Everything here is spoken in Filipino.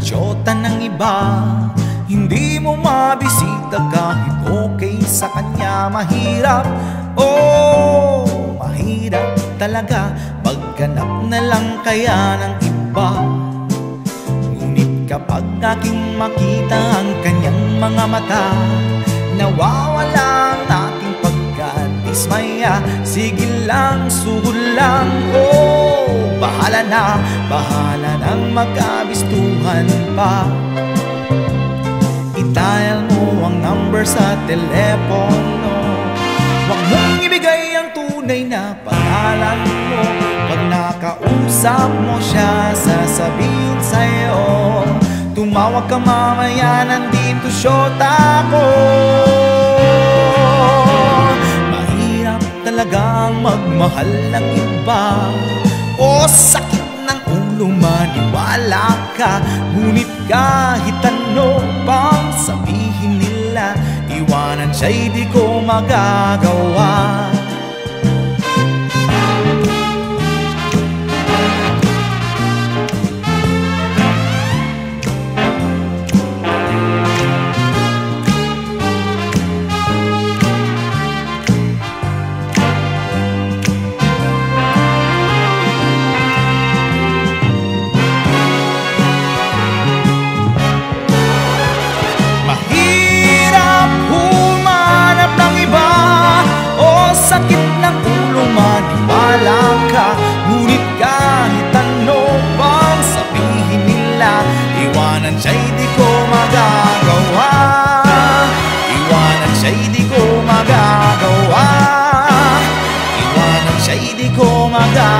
tiyota ng iba. Hindi mo mabisita kahit okay sa kanya. Mahirap, oh, mahirap talaga maghanap na lang kaya ng iba. Ngunit kapag aking makita ang kanyang mga mata, nawawala ang aking pagkadismaya. Sige lang, sugod lang, oh, bahala nang magkabistuhan pa. I-dial mo ang number sa telepono. Huwag mong ibigay ang tunay na pangalan mo. Pag nakausap mo siya, sasabihin sa'yo, tumawag ka mamaya, nandito syota ko. Mahirap talagang magmahal ng iba. O sakit ng ulo, maniwala ka. Ngunit kahit ano pang sabihin nila, iwanan siya'y di ko magagawa. Sakit ng ulo, maniwala ka. Ngunit kahit ano pang sabihin nila, iwanan siya'y di ko magagawa. Iwanan siya'y di ko magagawa. Iwanan siya'y di ko magagawa.